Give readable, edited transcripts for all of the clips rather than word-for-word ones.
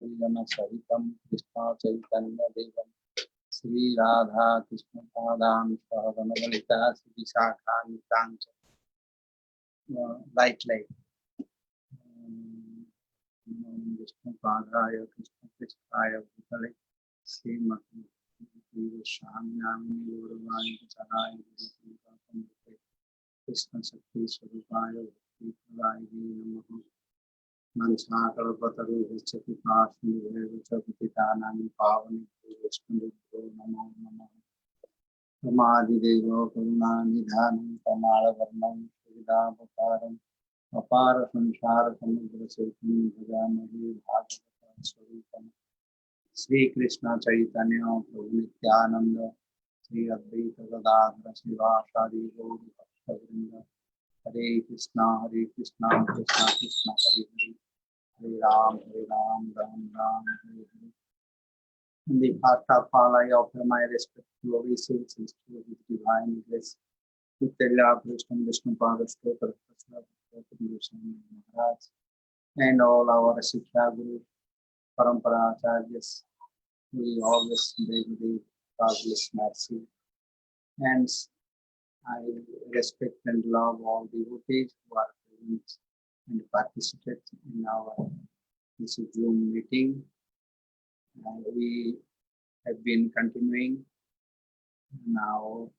परिजन सहितं कृष्ण चैतन्य देवं श्री राधा कृष्ण पादां सहगण ललिता श्री विशाखान्वितां च like विष्णु पादाय कृष्ण कृष्णाय भूतले श्रीमती गोस्वामी गौरवाणी चराय कृष्ण शक्ति स्वरूपाय भक्ति प्रदायिने नमः मंसाकल्पतरुश्च कृपासिन्धुभ्यश्च पतितानां पावनेभ्यो वैष्णवेभ्यो नमो नमः रमादिदेवो करुणानिधानं कमालवर्णं सुविदावतारम् अपार संसार समुद्र सेतुं भजामहे भागवतं स्वरूपम् श्री कृष्ण चैतन्य प्रभु नित्यानंद श्री अद्वैत गदाधर शिवासादि गौर भक्तवृंद हरे Krishna Krishna Krishna Hare Hare Hare Ram Ram Hare Hare. In the first of all, I offer my respectful obeisances to His divine grace. With the love of Vishnu Pada Stotra Maharaj and all our Shiksha Guru, Parampara Acharyas, we always beg the Godless mercy. And I respect and love all devotees who are present and participate in our this Zoom meeting. We have been continuing now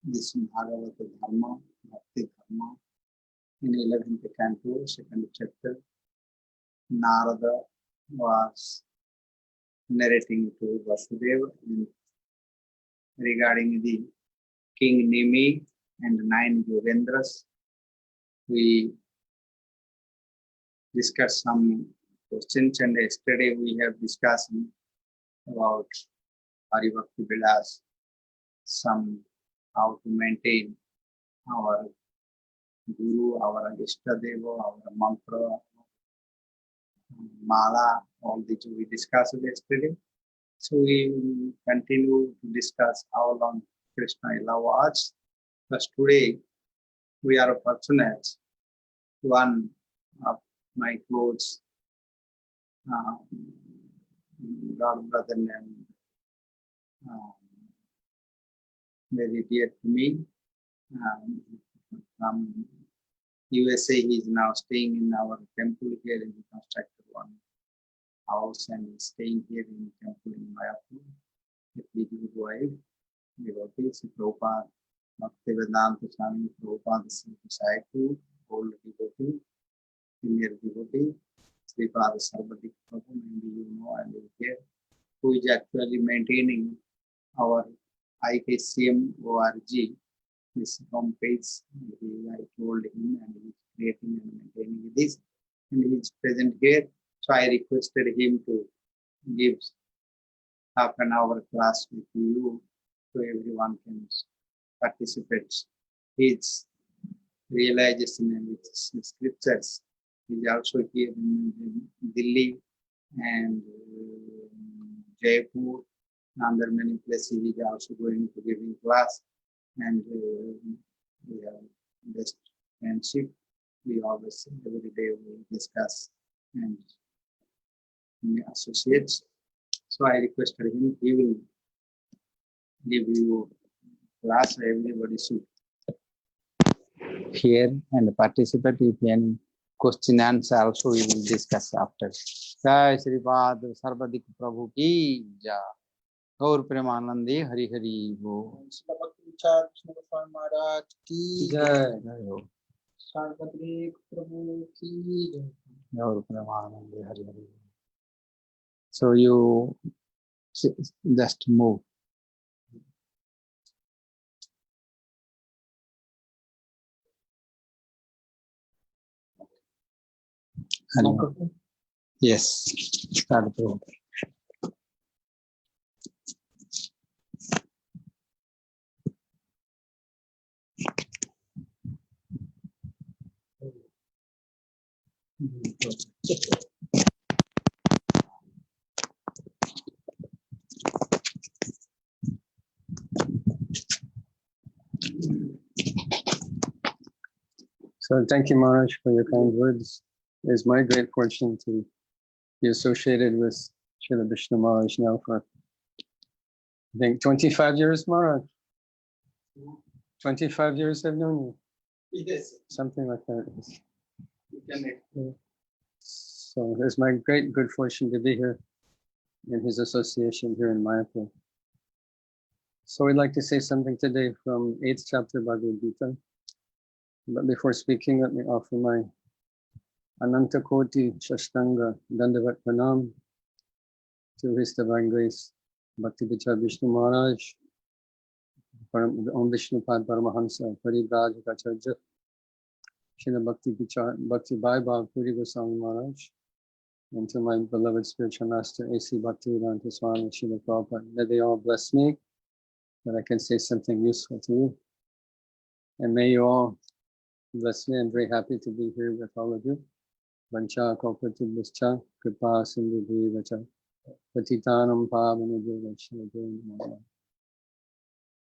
this Bhagavata Dharma, Bhakti Dharma, in 11th canto, 2nd chapter. Narada was narrating to Vasudeva regarding the King Nimi and 9 Yogendras. We discussed some questions, and yesterday we have discussed about Haribhakti Vilas, how to maintain our Guru, our Ishtadeva, our mantra, Mala, all these we discussed yesterday. So we will continue to discuss how long Krishna love was. But today we are fortunate. One of my close God brother named very dear to me from USA. He is now staying in our temple here in the constructed one house and staying here in the temple in Mayapur. With his wife, devotees, Prabhupada, Bhaktivedanta Swami Prabhupada's disciple, old devotee, senior devotee, Sripada Sarvadika Prabhu, maybe you know and you hear, who is actually maintaining our IKCM.org, this home page. I told him and he is creating and maintaining this, and he is present here. So I requested him to give half an hour class with you, so everyone can participate. His realization and his scriptures is also here in Delhi and Jaipur, and there are many places. He is also going to giving class, and we have best friendship. We always every day we discuss and associates. So I requested him, he will give you class. Everybody should hear and participate. If any question answer also we will discuss after. Jai Sripad Sarvadik Prabhu ki jai. Gaur Premanandi Hari Hari Bo. Maharaj ki jai. Sarvadik Prabhu ki jai. Gaur Premanandi Hari Hari. So you just move. Yes. Start. So thank you, Maharaj, for your kind words. It is my great fortune to be associated with Srila Vishnu Maharaj now for, I think, 25 years, Maharaj. 25 years I've known you. Yes. Something like that. Yeah. So it's my great good fortune to be here in his association here in Mayapur. So we'd like to say something today from 8th chapter Bhagavad Gita. But before speaking, let me offer my Ananta Koti Shashtanga Dandavat Pranam to His Divine Grace Bhakti Vichar Vishnu Maharaj, Om Vishnupad Paramahansa, Paribraj Acharya, Srila Bhakti Vichar, Bhakti Bhai Puri Goswami Maharaj, and to my beloved spiritual master A.C. Bhaktivedanta Swami Srila Prabhupada. May they all bless me, that I can say something useful to you. And may you all bless me. I'm very happy to be here with all of you. Vancha Kalpatubhascha Kripa Sindhu Vacha Patitanam Pavanabhyo.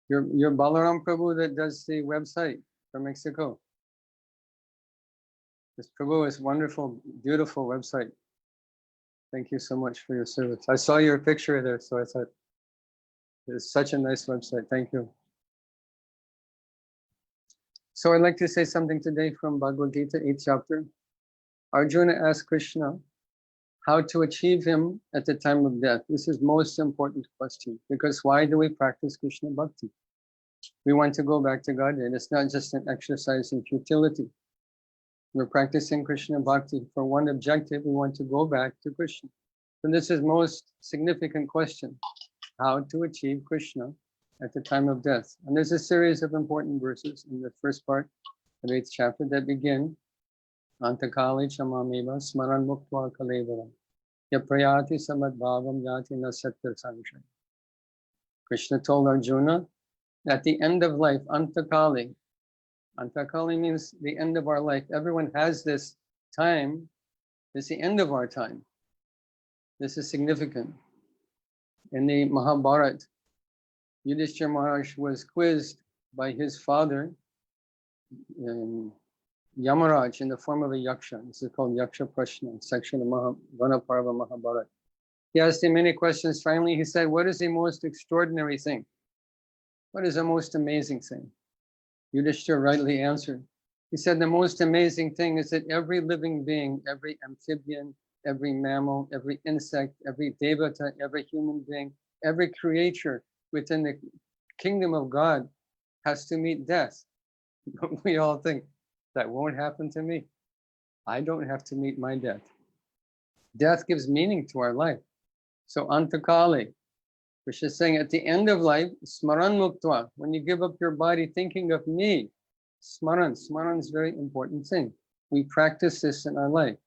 Your Balaram Prabhu that does the website for Mexico. This Prabhu is wonderful, beautiful website. Thank you so much for your service. I saw your picture there, so I thought it's such a nice website. Thank you. So I'd like to say something today from Bhagavad Gita, 8th chapter. Arjuna asked Krishna how to achieve him at the time of death. This is most important question, because why do we practice Krishna Bhakti? We want to go back to Godhead. It's not just an exercise in futility. We're practicing Krishna Bhakti for one objective. We want to go back to Krishna. So this is most significant question, how to achieve Krishna at the time of death. And there's a series of important verses in the first part of 8th chapter that begin, Antakali chamameva smaran muktva kalevaram yaprayati samad bhavam yati na satya sanshay. Krishna told Arjuna, at the end of life, Antakali means the end of our life. Everyone has this time. It's the end of our time. This is significant. In the Mahabharata, Yudhishthira Maharaj was quizzed by his father, Yamaraj, in the form of a yaksha. This is called Yaksha Prashna, section of Vanaparva Mahabharata. He asked him many questions. Finally, he said, what is the most extraordinary thing? What is the most amazing thing? Yudhishthira rightly answered. He said, the most amazing thing is that every living being, every amphibian, every mammal, every insect, every devata, every human being, every creature within the kingdom of God has to meet death. But we all think, that won't happen to me. I don't have to meet my death. Death gives meaning to our life. So Antakali, Krishna is saying at the end of life, smaran muktva, when you give up your body thinking of me, smaran is a very important thing. We practice this in our life.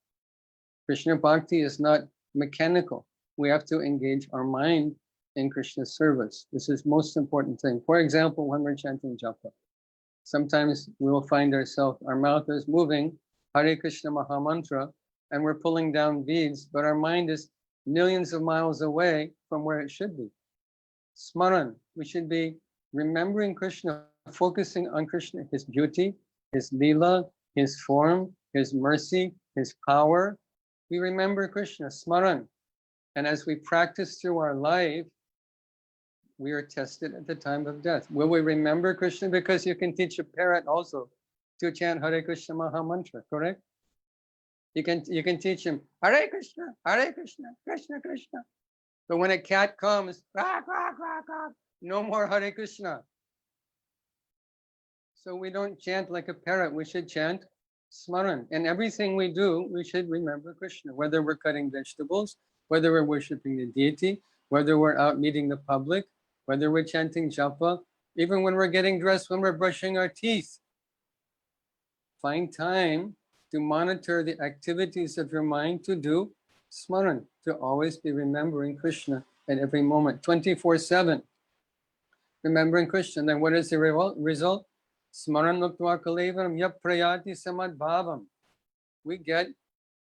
Krishna Bhakti is not mechanical. We have to engage our mind in Krishna's service. This is most important thing. For example, when we're chanting japa, sometimes we will find ourselves, our mouth is moving, Hare Krishna Mahamantra, and we're pulling down beads, but our mind is millions of miles away from where it should be. Smaran, we should be remembering Krishna, focusing on Krishna, his beauty, his lila, his form, his mercy, his power. We remember Krishna, Smaran. And as we practice through our life, we are tested at the time of death. Will we remember Krishna? Because you can teach a parrot also to chant Hare Krishna Mahamantra, correct? You can teach him Hare Krishna, Krishna Krishna. But when a cat comes, quack, quack, quack, quack, no more Hare Krishna. So we don't chant like a parrot. We should chant Smaran. And everything we do, we should remember Krishna. Whether we're cutting vegetables, whether we're worshiping the deity, whether we're out meeting the public, whether we're chanting japa, even when we're getting dressed, when we're brushing our teeth. Find time to monitor the activities of your mind, to do smaran, to always be remembering Krishna at every moment, 24/7. Remembering Krishna. Then what is the result? Smaran muktva kalevaram yap prayati samad bhavam. We get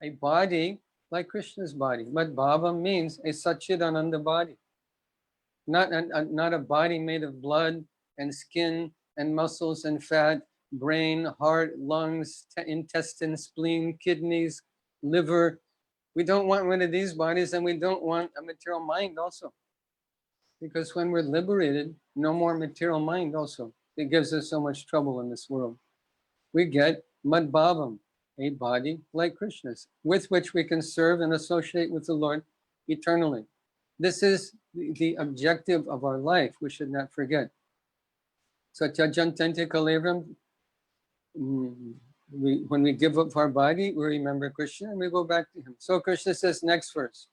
a body like Krishna's body. But bhavam means a Satchidananda body. Not a body made of blood and skin and muscles and fat, brain, heart, lungs, intestine, spleen, kidneys, liver. We don't want one of these bodies, and we don't want a material mind also. Because when we're liberated, no more material mind also. It gives us so much trouble in this world. We get Madbhavam, a body like Krishna's, with which we can serve and associate with the Lord eternally. This is the objective of our life. We should not forget. So Tyajantante Kalevaram, when we give up our body, we remember Krishna and we go back to him. So Krishna says, next verse,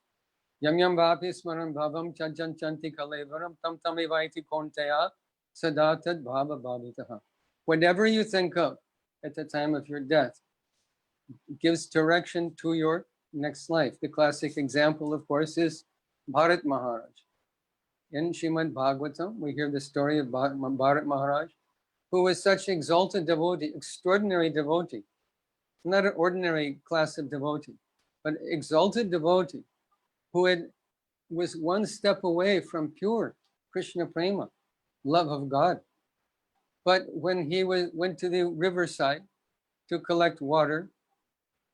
Yam yam vapi smaran bhavam Tyajantante Kalevaram tam tamivaiti konteya sadatad bhava bhavitaha. Whatever you think of at the time of your death gives direction to your next life. The classic example, of course, is Bharat Maharaj. In Srimad Bhagavatam, we hear the story of Bharat Maharaj, who was such exalted devotee, extraordinary devotee, not an ordinary class of devotee, but exalted devotee, who was one step away from pure Krishna prema, love of God. But when he went to the riverside to collect water,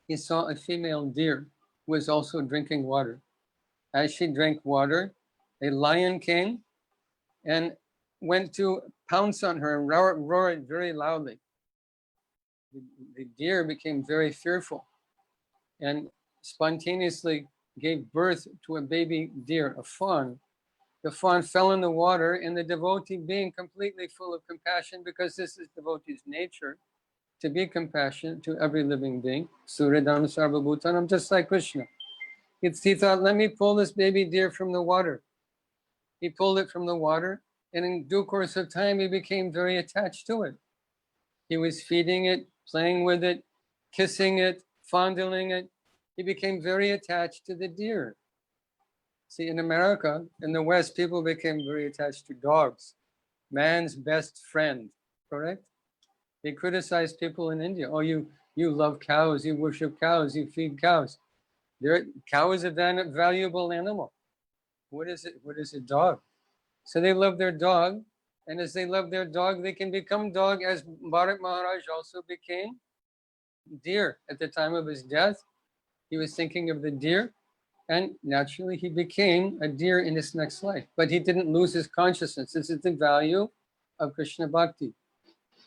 he saw a female deer who was also drinking water. As she drank water, a lion came and went to pounce on her and roared very loudly. The deer became very fearful and spontaneously gave birth to a baby deer, a fawn. The fawn fell in the water, and the devotee, being completely full of compassion, because this is devotee's nature, to be compassionate to every living being, Suridam Sarvabhutanam, just like Krishna. He thought, let me pull this baby deer from the water. He pulled it from the water, and in due course of time, he became very attached to it. He was feeding it, playing with it, kissing it, fondling it. He became very attached to the deer. See, in America, in the West, people became very attached to dogs. Man's best friend, correct? They criticize people in India. Oh, you love cows, you worship cows, you feed cows. Cow is a valuable animal. What is it? What is a dog? So they love their dog, and as they love their dog, they can become dog, as Bharat Maharaj also became deer. At the time of his death, he was thinking of the deer, and naturally he became a deer in his next life. But he didn't lose his consciousness. This is the value of Krishna Bhakti.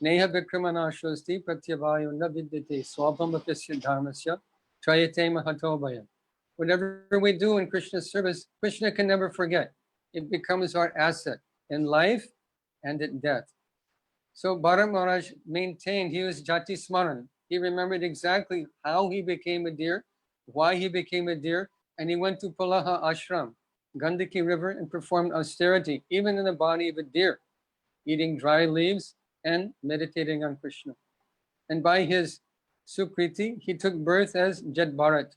Neha Vikramanashosti Pratyavayo na vidyate swabhamapisya dharmasya trayate mahatobhaya. Whatever we do in Krishna's service, Krishna can never forget. It becomes our asset in life and at death. So Bharat Maharaj maintained, he was Jati Smaran. He remembered exactly how he became a deer, why he became a deer, and he went to Palaha Ashram, Gandaki River, and performed austerity, even in the body of a deer, eating dry leaves and meditating on Krishna. And by his Sukriti, he took birth as Jad Bharat.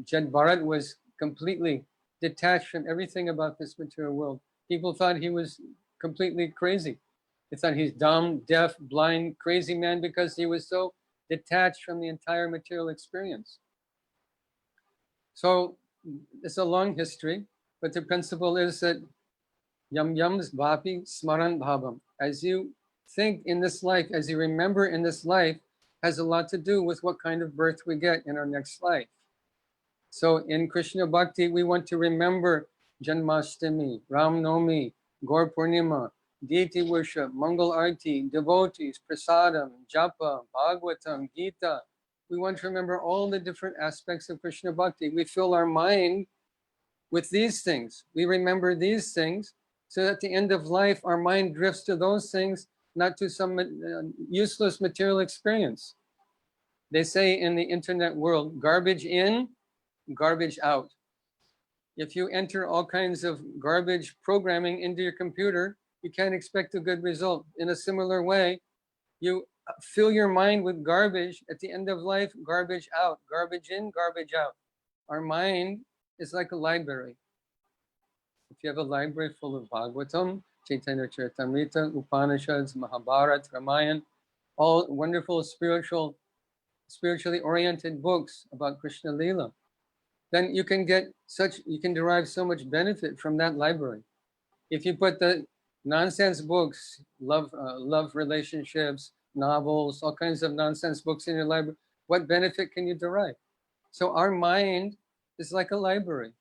Jad Bharat was completely detached from everything about this material world. People thought he was completely crazy. They thought he's dumb, deaf, blind, crazy man, because he was so detached from the entire material experience. So it's a long history, but the principle is that Yam yams vapi smaran bhavam. As you think in this life, as you remember in this life, has a lot to do with what kind of birth we get in our next life. So in Krishna Bhakti, we want to remember Janmashtami, Ram Nomi, Gaur Purnima, deity worship, Mangal Arti, devotees, Prasadam, Japa, Bhagavatam, Gita. We want to remember all the different aspects of Krishna Bhakti. We fill our mind with these things. We remember these things, so that at the end of life, our mind drifts to those things, not to some useless material experience. They say in the internet world, garbage in, garbage out. If you enter all kinds of garbage programming into your computer, you can't expect a good result. In a similar way, you fill your mind with garbage. At the end of life, garbage out, garbage in, garbage out. Our mind is like a library. If you have a library full of Bhagavatam, Chaitanya Charitamrita, Upanishads, Mahabharata, Ramayana, all wonderful spiritually oriented books about Krishna Leela, then you can derive so much benefit from that library. If you put the nonsense books, love relationships, novels, all kinds of nonsense books in your library, what benefit can you derive? So our mind is like a library.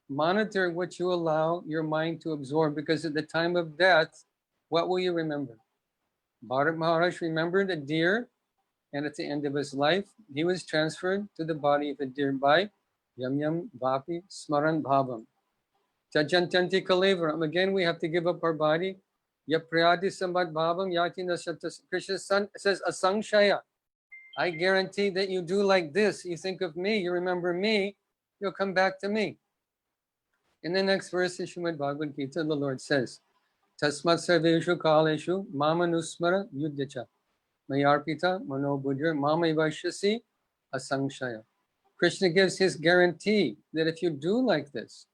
Monitor what you allow your mind to absorb, because at the time of death, what will you remember? Bharat Maharaj remembered a deer, and at the end of his life, he was transferred to the body of a deer by Yam Yam Vapi Smaran Bhavam. Jajantanti Kalevaram. Again, we have to give up our body. Yapriyati Sambat Bhavam Yati Nasatas. Krishna says, Asangshaya. I guarantee that you do like this. You think of me, you remember me, you'll come back to me. In the next verse in Srimad Bhagavad Gita, the Lord says, Tasmat Sarveshu Kaleshu Mamanusmara Yudhyacha Mayarpita Manobuddhir Mamaivashyasi Asangshaya. Krishna gives his guarantee that if you do like this,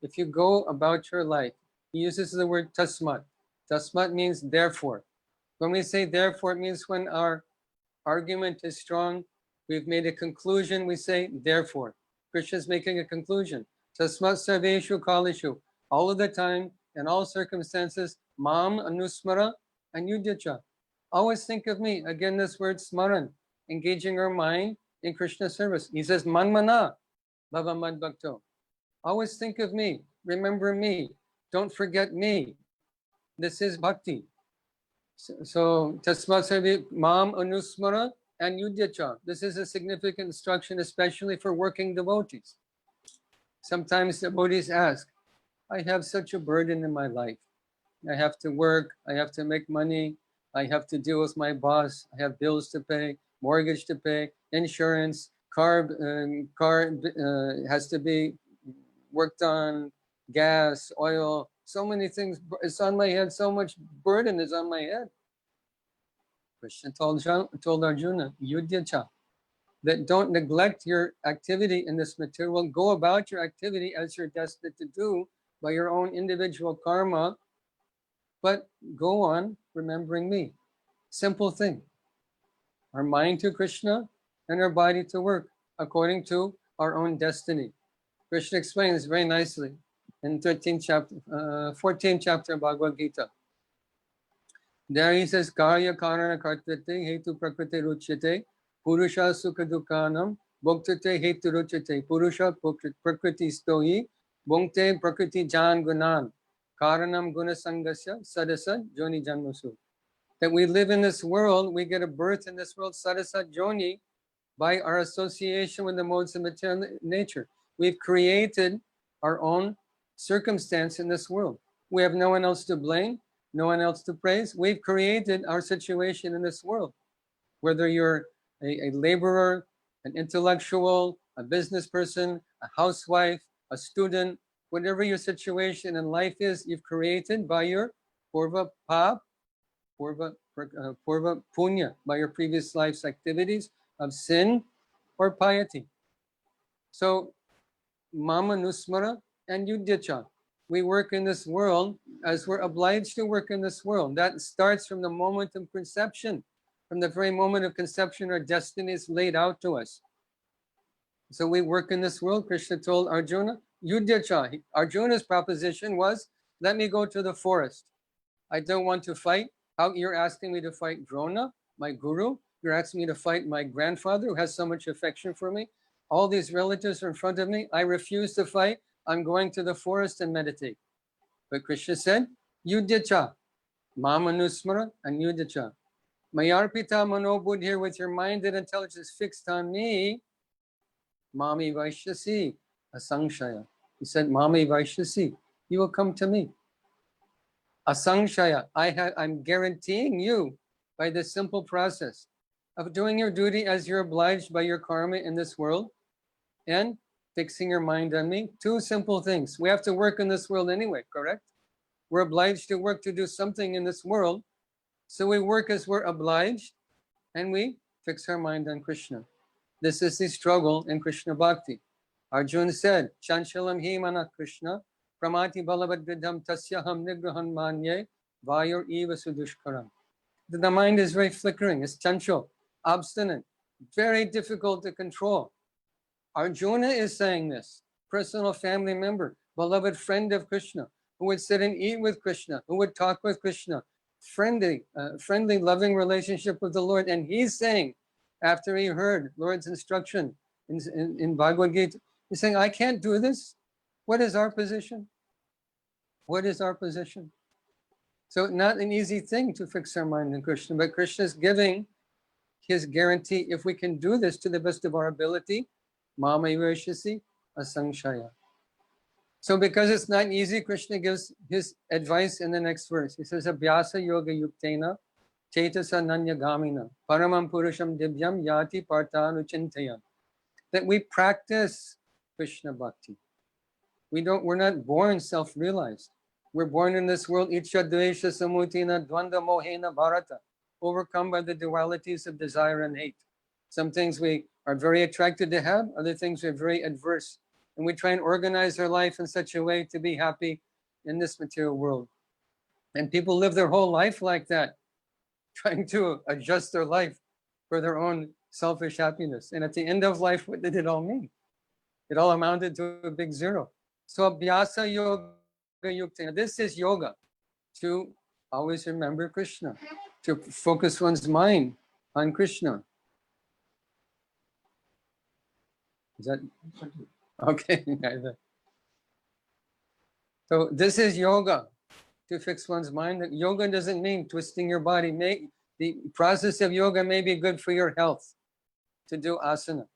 if you go about your life, he uses the word tasmat. Tasmat means therefore. When we say therefore, it means when our argument is strong, we've made a conclusion, we say therefore. Krishna is making a conclusion. Tasmat sarveshu kalishu. All of the time, in all circumstances, mam anusmara anyudyacha. Always think of me. Again, this word smaran, engaging our mind in Krishna service. He says, manmana bhavamad bhakto. Always think of me. Remember me. Don't forget me. This is bhakti. So tasmat sarve mam anusmara and yudhyacha. This is a significant instruction, especially for working devotees. Sometimes devotees ask, I have such a burden in my life. I have to work, I have to make money, I have to deal with my boss, I have bills to pay, mortgage to pay, insurance, car has to be worked on, gas, oil, so many things. It's on my head, so much burden is on my head. Krishna told Arjuna, Yudhyacha, that don't neglect your activity in this material world. Go about your activity as you're destined to do by your own individual karma, but go on remembering me. Simple thing. Our mind to Krishna and our body to work according to our own destiny. Krishna explains very nicely in 14th chapter of Bhagavad Gita. There he says, Karya Karana Kartate Hetu Prakriti Ruchyate Purusha Sukha Dukhanam Bhoktate Hetu Ruchyate Purusha Prakriti Stohi Bhokte Prakriti Jan Gunan Karanam Guna Sangasya Sadasa Joni Janmasu. That we live in this world, we get a birth in this world, Sadasa Joni, by our association with the modes of material nature. We've created our own circumstance in this world. We have no one else to blame, no one else to praise. We've created our situation in this world. Whether you're a laborer, an intellectual, a business person, a housewife, a student, whatever your situation in life is, you've created by your purva pap, purva punya, by your previous life's activities of sin or piety. So, mama nusmara and yudhyacha. We work in this world as we're obliged to work in this world. That starts from the moment of conception. From the very moment of conception, our destiny is laid out to us. So we work in this world. Krishna told Arjuna, Yudhyacha. Arjuna's proposition was, let me go to the forest. I don't want to fight. How you're asking me to fight Drona, my guru? You're asking me to fight my grandfather who has so much affection for me? All these relatives are in front of me. I refuse to fight. I'm going to the forest and meditate. But Krishna said, Yudhyacha, Mamanusmara and Yudhyacha. Mayarpita Manobud, here with your mind and intelligence fixed on me, Mami Vaishyasi, Asangshaya. He said, Mami Vaishyasi, you will come to me. Asangshaya, I'm guaranteeing you by this simple process of doing your duty as you're obliged by your karma in this world and fixing your mind on me. Two simple things. We have to work in this world anyway, correct? We're obliged to work to do something in this world. So we work as we're obliged and we fix our mind on Krishna. This is the struggle in Krishna Bhakti. Arjuna said, Chanchalam hi mana Krishna, pramati balavad vidham tasyaham nigrahan manye, vayur eva sudushkaram. The mind is very flickering, it's chanchal, obstinate, very difficult to control. Arjuna is saying this, personal family member, beloved friend of Krishna, who would sit and eat with Krishna, who would talk with Krishna, friendly, loving relationship with the Lord. And he's saying, after he heard Lord's instruction in Bhagavad Gita. He's saying, I can't do this. What is our position? What is our position? So not an easy thing to fix our mind in Krishna, but Krishna is giving his guarantee, if we can do this to the best of our ability, Mama Yurashasi Asangshaya. So because it's not easy, Krishna gives his advice in the next verse. He says, Abhyasa yoga yuktena chetasa nanya gamina paramam purusham divyam yati partanu chintayam. That we practice Krishna bhakti. We're not born self-realized. We're born in this world, Ichya Dvesha Samutina Dvanda Mohena Bharata, overcome by the dualities of desire and hate. Some things we are very attracted to have, other things we're very adverse. And we try and organize our life in such a way to be happy in this material world. And people live their whole life like that, trying to adjust their life for their own selfish happiness. And at the end of life, what did it all mean? It all amounted to a big zero. So Abhyasa Yoga Yukta, this is yoga, to always remember Krishna, to focus one's mind on Krishna. Is that okay? So this is yoga, to fix one's mind. Yoga doesn't mean twisting your body. The process of yoga may be good for your health, to do asana.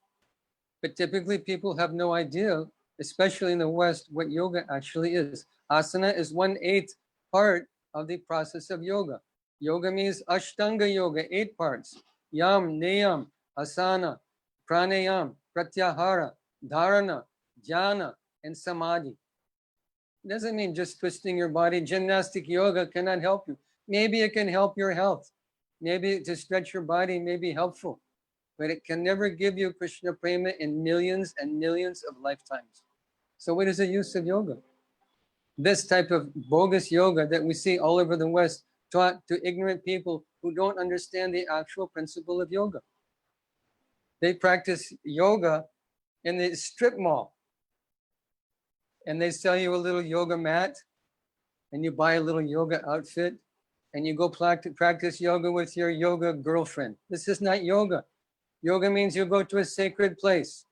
But typically people have no idea, especially in the West, what yoga actually is. Asana is 1/8 part of the process of yoga. Yoga means Ashtanga yoga, 8 parts. Yam, Niyam, Asana, Pranayam, Pratyahara, Dharana, Jhana, and Samadhi. It doesn't mean just twisting your body. Gymnastic yoga cannot help you. Maybe it can help your health. Maybe to stretch your body may be helpful. But it can never give you Krishna prema in millions and millions of lifetimes. So what is the use of yoga? This type of bogus yoga that we see all over the West, taught to ignorant people who don't understand the actual principle of yoga. They practice yoga in the strip mall. And they sell you a little yoga mat, and you buy a little yoga outfit, and you go practice yoga with your yoga girlfriend. This is not yoga. Yoga means you go to a sacred place,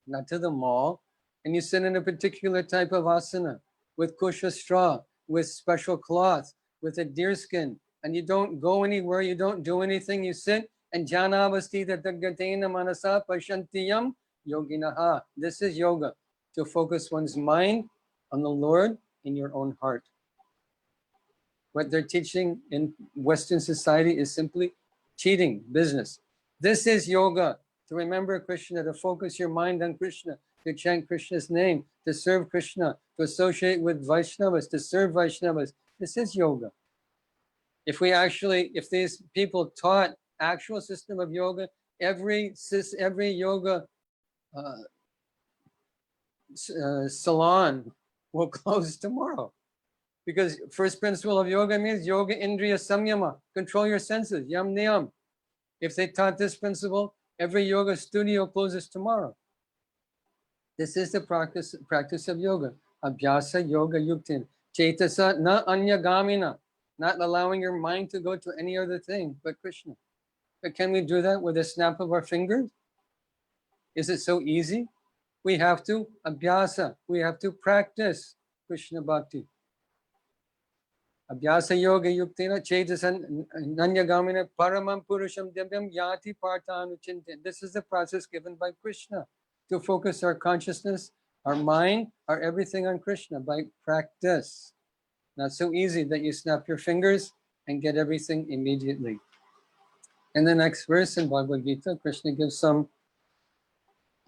not to the mall, and you sit in a particular type of asana with kusha straw, with special cloth, with a deer skin, and you don't go anywhere, you don't do anything, you sit and janavastita taggatena manasa pashantiyam yoginaha. This is yoga, to focus one's mind on the Lord in your own heart. What they're teaching in Western society is simply cheating, business. This is yoga, to remember Krishna, to focus your mind on Krishna, to chant Krishna's name, to serve Krishna, to associate with Vaishnavas, to serve Vaishnavas. This is yoga. If these people taught actual system of yoga, every yoga salon will close tomorrow. Because first principle of yoga means yoga indriya samyama, control your senses, yam niyam. If they taught this principle, every yoga studio closes tomorrow. This is the practice of yoga. Abhyasa yoga yuktin. Chetasa na anyagamina. Not allowing your mind to go to any other thing but Krishna. But can we do that with a snap of our fingers? Is it so easy? We have to abhyasa. We have to practice Krishna bhakti. Abhyasa yoga yuktina chetasan nanyagamina paramam purusham divyam yati partanu chintin. This is the process given by Krishna, to focus our consciousness, our mind, our everything on Krishna by practice. Not so easy that you snap your fingers and get everything immediately. In the next verse in Bhagavad Gita, Krishna gives some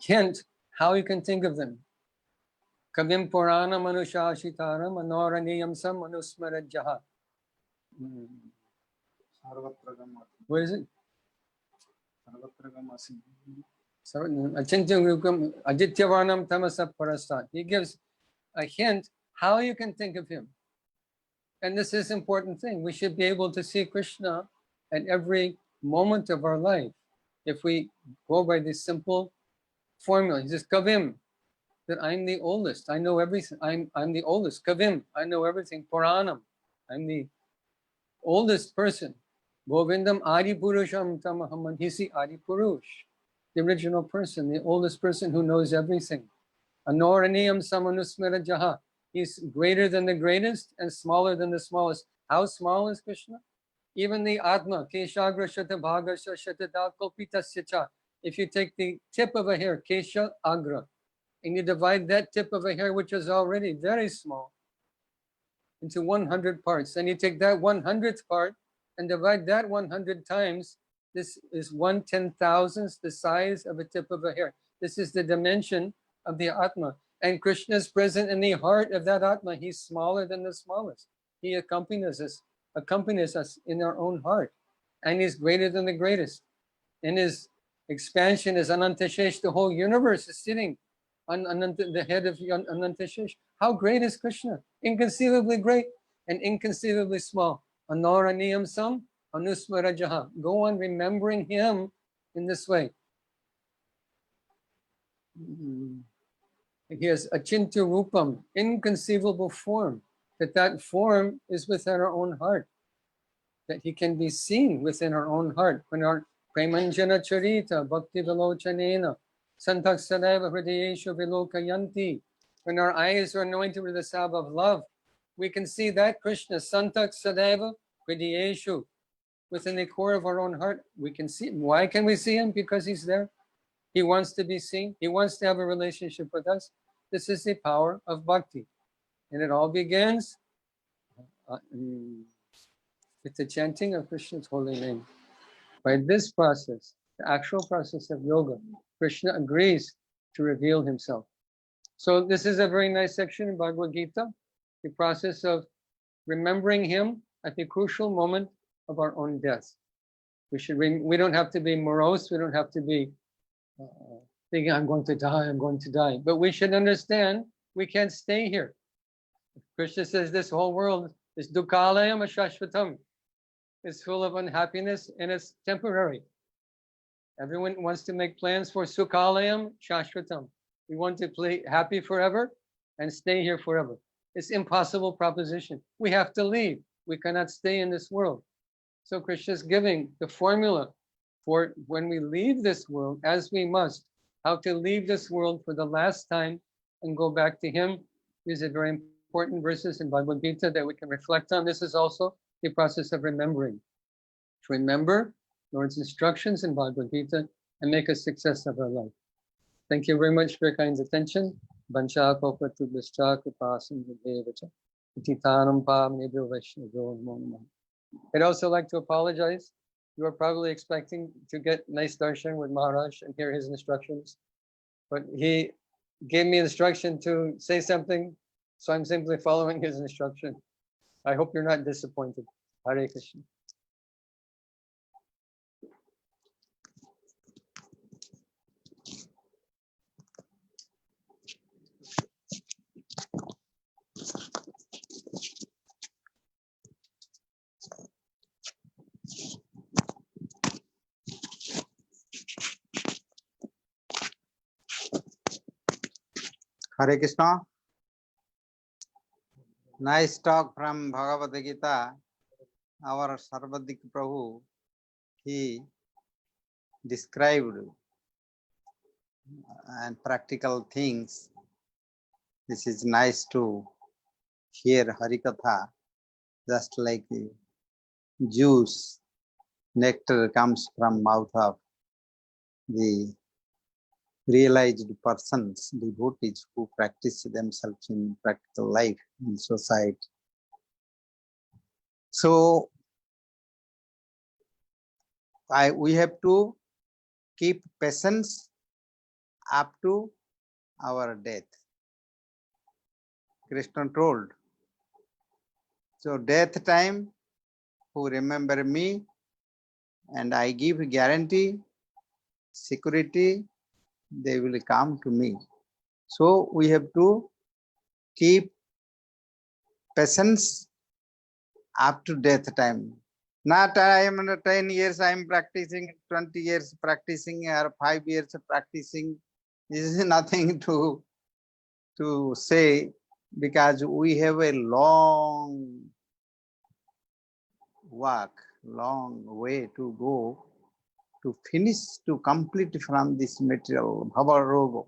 hint how you can think of them. Kavim Purana Manushashitaram Anoraniyam Sam Manusmarajaha. What is it? Adityavarnam Tamasa Parastat. He gives a hint how you can think of him. And this is an important thing. We should be able to see Krishna at every moment of our life. If we go by this simple formula, he says, Kavim, that I'm the oldest. I know everything. I'm the oldest. Kavim, I know everything. Puranam, I'm the oldest person. Govindam Adi Purusham Tamahaman. He's the Adi Purush. the original person, the oldest person who knows everything. Anoraniyam samanusmara jaha. He's greater than the greatest and smaller than the smallest. How small is Krishna? Even the Atma, Keshagra Shata Bhagasha Shatada Kopitasya cha. If you take the tip of a hair, Kesha Agra, and you divide that tip of a hair, which is already very small, into 100 parts, and you take that 100th part and divide that 100 times, this is 1/10,000th the size of a tip of a hair. This is the dimension of the Atma. And Krishna is present in the heart of that Atma. He's smaller than the smallest. He accompanies us in our own heart. And he's greater than the greatest. In his expansion is Anantashesh. The whole universe is sitting on the head of Anantashesh. How great is Krishna? Inconceivably great and inconceivably small. Anoraniyam sam anusmara jaha. Go on remembering him in this way. He has achintya rupam, inconceivable form. That form is within our own heart. That he can be seen within our own heart. When our premanjana charita bhakti vilochanena santak sadaiva hridayeshu vilokayanti. When our eyes are anointed with the salve of love, we can see that Krishna santak sadaiva hridayeshu. Within the core of our own heart, we can see him. Why can we see him? Because he's there. He wants to be seen. He wants to have a relationship with us. This is the power of bhakti. And it all begins with the chanting of Krishna's holy name. By this process, the actual process of yoga, Krishna agrees to reveal himself. So this is a very nice section in Bhagavad Gita, the process of remembering him at the crucial moment of our own death. We don't have to be morose. We don't have to be thinking, I'm going to die. But we should understand we can't stay here. Krishna says this whole world is dukkhalayam ashashvatam. It's full of unhappiness and it's temporary. Everyone wants to make plans for sukhalayam shashvatam. We want to play happy forever and stay here forever. It's an impossible proposition. We have to leave. We cannot stay in this world. So Krishna is giving the formula for when we leave this world, as we must, how to leave this world for the last time and go back to him. These are very important verses in Bhagavad Gita that we can reflect on. This is also the process of remembering. To remember Lord's instructions in Bhagavad Gita and make a success of our life. Thank you very much for your kind attention. I'd also like to apologize. You are probably expecting to get nice darshan with Maharaj and hear his instructions. But he gave me instruction to say something, so I'm simply following his instruction. I hope you're not disappointed. Hare Krishna. Hare Krishna. Nice talk from Bhagavad Gita. Our Sarvadik Prabhu, he described and practical things. This is nice to hear Harikatha, just like the juice, nectar comes from mouth of the realized persons, devotees who practice themselves in practical life in society. So we have to keep patience up to our death. Krishna told. So death time, who remember me, and I give guarantee, security, they will come to me. So we have to keep patience up to death time. Not I am 10 years I am practicing, 20 years practicing, or 5 years practicing. This is nothing to say, because we have a long walk, long way to go to finish, to complete from this material bhava roga,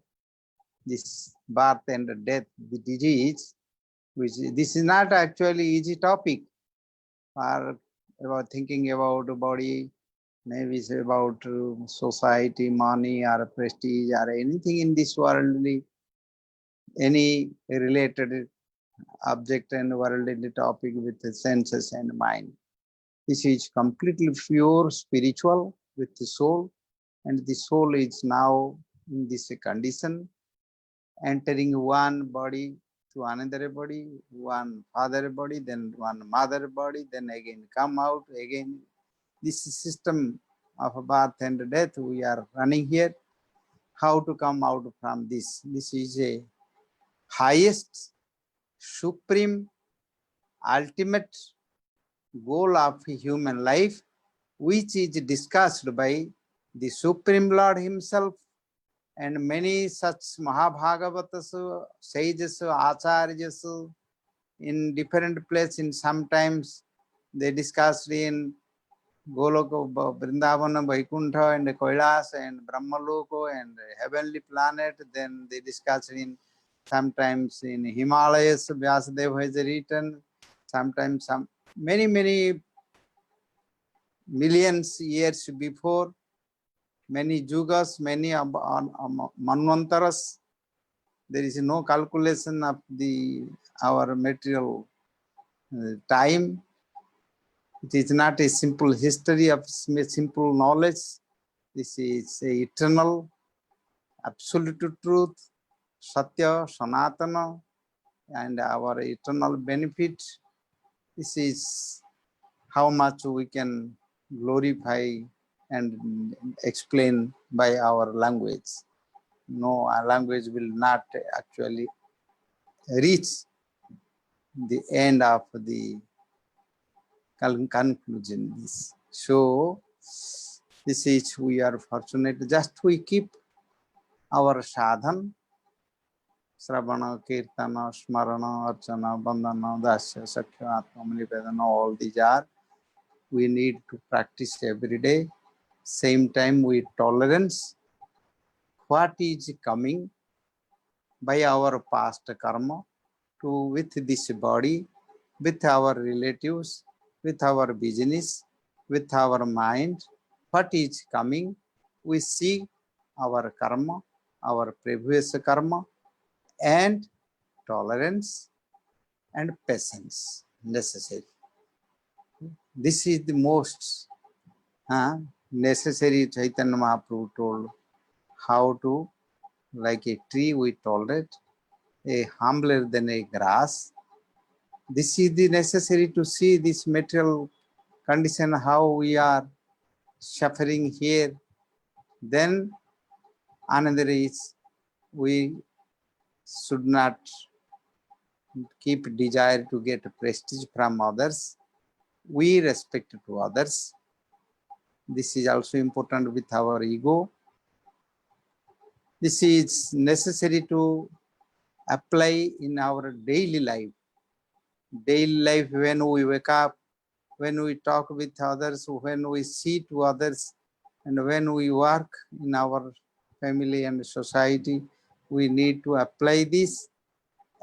this birth and death, the disease, which this is not actually easy topic for about thinking about the body, maybe it's about society, money, or prestige, or anything in this worldly, any related object and worldly topic with the senses and mind. This is completely pure spiritual with the soul, and the soul is now in this condition, entering one body to another body, one father body, then one mother body, then again come out again. This system of birth and death we are running here. How to come out from this? This is a highest, supreme, ultimate goal of human life, which is discussed by the Supreme Lord himself and many such Mahabhagavatas, sages, acharyas in different places. In sometimes they discussed in Goloka, Vrindavana, Vaikuntha, and Kailas, and Brahmaloko, and heavenly planet. Then they discussed in sometimes in Himalayas, Vyasadeva has written, sometimes some many millions years before, many yugas, many manvantaras. There is no calculation of our material time. It is not a simple history of simple knowledge. This is a eternal, absolute truth, Satya, Sanatana, and our eternal benefit. This is how much we can glorify and explain by our language. No, our language will not actually reach the end of the conclusion. So this is, we are fortunate, just we keep our sadhan, Sravana, Kirtana, Smarana, Archana, Bandhana, Dasya, Sakhya, Atmanivedana, all these are, we need to practice every day. Same time with tolerance, what is coming by our past karma to with this body, with our relatives, with our business, with our mind, what is coming, we see our karma, our previous karma, and tolerance and patience necessary. This is the most necessary. Chaitanya Mahaprabhu told how to, like a tree we tolerate, a humbler than a grass. This is the necessary to see this material condition, how we are suffering here. Then another is, we should not keep desire to get prestige from others. We respect to others. This is also important with our ego. This is necessary to apply in our daily life. Daily life, when we wake up, when we talk with others, when we see to others, and when we work in our family and society, we need to apply this,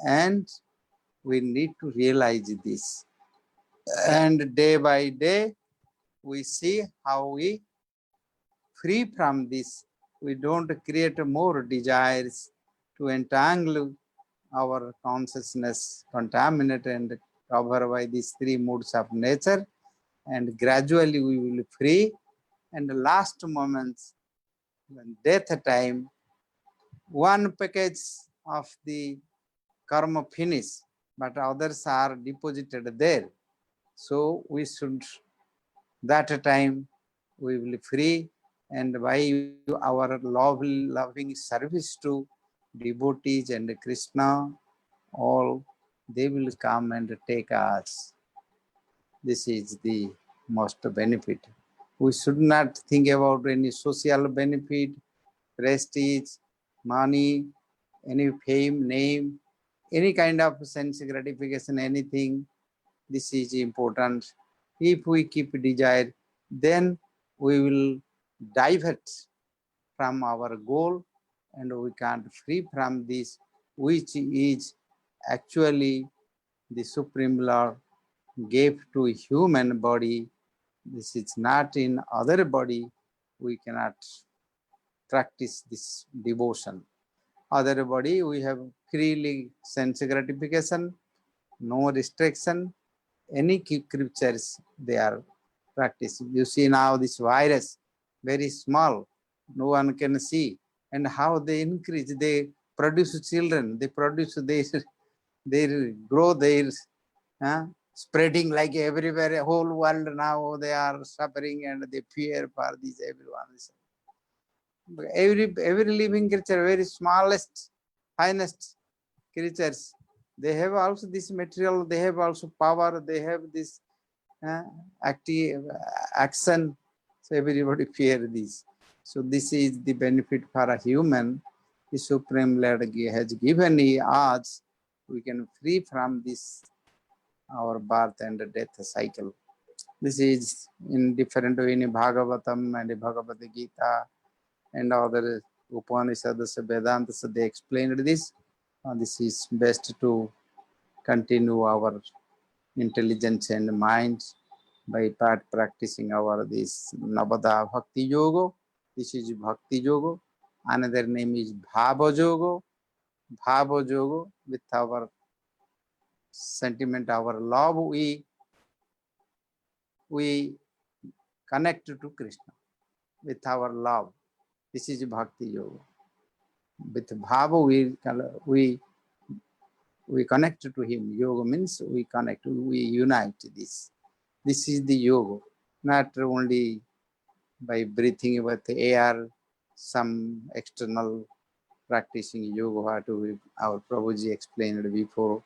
and we need to realize this. And day by day, we see how we free from this. We don't create more desires to entangle our consciousness, contaminate and cover by these three moods of nature, and gradually we will free. And the last moments, when death time, one package of the karma finish, but others are deposited there. So we should, that time we will free, and by our loving service to devotees and Krishna, all, they will come and take us. This is the most benefit. We should not think about any social benefit, prestige, money, any fame, name, any kind of sense gratification, anything. This is important. If we keep desire, then we will divert from our goal, and we can't free from this, which is actually the Supreme Lord gave to human body. This is not in other body. We cannot practice this devotion. Other body, we have freely sense gratification, no restriction. Any creatures they are practicing. You see now this virus, very small, no one can see. And how they increase, they produce children, they produce, they grow, they spreading like everywhere, whole world now they are suffering and they fear for this everyone. Every living creature, very smallest, finest creatures, they have also this material, they have also power, they have this active action. So everybody fear this. So this is the benefit for a human. The Supreme Lord has given us. We can free from this our birth and death cycle. This is in different way in Bhagavatam and Bhagavad Gita and other Upanishads, Vedantas. They explained this. This is best to continue our intelligence and mind by practicing our this Navada Bhakti Yoga. This is Bhakti Yoga. Another name is Bhava Yoga. Bhava Yoga, with our sentiment, our love, we connect to Krishna with our love. This is Bhakti Yoga. With Bhava, we connect to him. Yoga means we connect, we unite this. This is the yoga, not only by breathing with air, some external practicing yoga, to our Prabhuji explained before,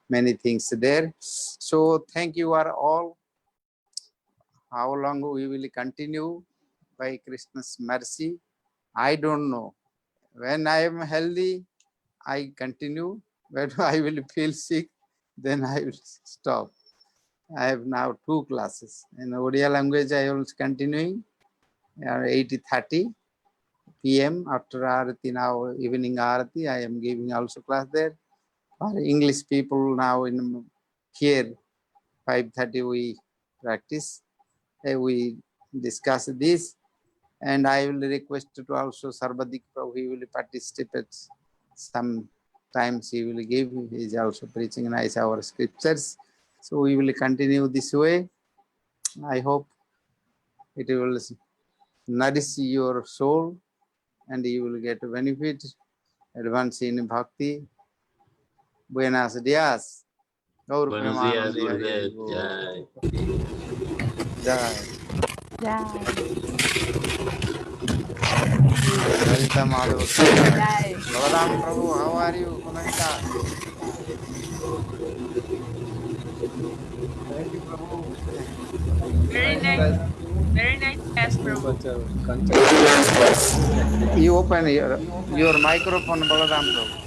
many things there. So thank you are all. How long we will continue? By Krishna's mercy, I don't know. When I am healthy, I continue. When I will feel sick, then I will stop. I have now 2 classes. In Odia language, I am continuing 8:30 p.m. after Arati, now evening Arati, I am giving also class there. For English people now in here, 5:30 we practice. We discuss this, and I will request to also Sarvadik Prabhu, he will participate. Sometimes he will give, he is also preaching nice our scriptures. So we will continue this way. I hope it will nourish your soul and you will get benefit, advance in bhakti. Buenos días. Gaur Buenos días, Premanande Hari Gurudev. Jai. Jai. Jai. Jai. Lalita Madhava. Jai. Balaram Prabhu, how are you? Komenta. Thank you, Prabhu. Very nice. Very nice class, Prabhu. You open your microphone, Balaram Prabhu.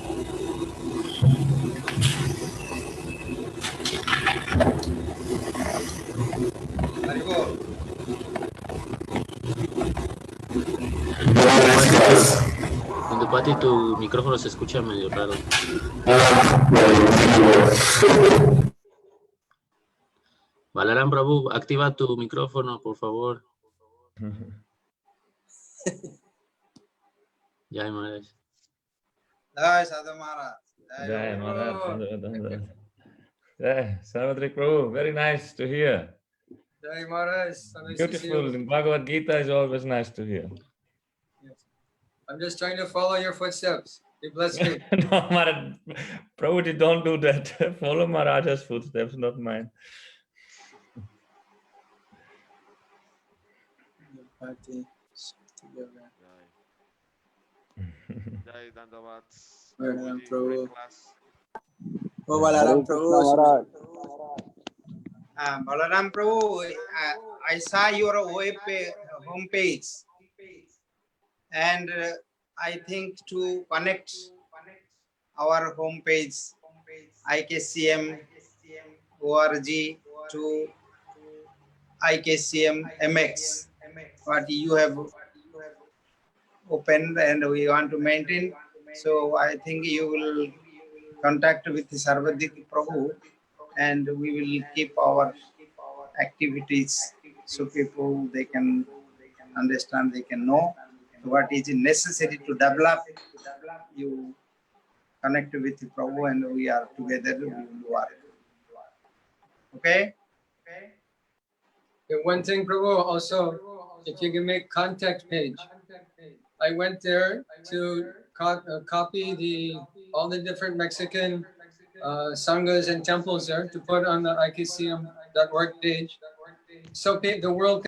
Cuando Pati, tu micrófono se escucha medio raro. Balaram Prabhu, activa tu micrófono, por favor. Jai Maharaj. Jai Sadhu Maharaj. Jai Maharaj. Jai Sarvadrik Prabhu, very nice to hear. Jai Maharaj. Beautiful. In Bhagavad Gita is always nice to hear. Yes. I'm just trying to follow your footsteps. You bless me. No, Maharaj, Prabhuji, don't do that. Follow Maharaja's footsteps, not mine. Jai Dandavat. Balaram Prabhuji, Prabhu. great class. Oh, Balaram Prabhu. Balaram Prabhu, I saw your home page, and I think to connect our home page IKCM org to IKCM MX, what you have open and we want to maintain. So I think you will contact with Sarvadik Prabhu and we will keep our activities so people they can understand, they can know what is necessary to develop. You connect with Prabhu and we are together, we will work. Okay? And one thing, Prabhu, also, if you can make contact page. I went there to copy all the different Mexican sanghas and temples there to put on the IKCM.org page. So the world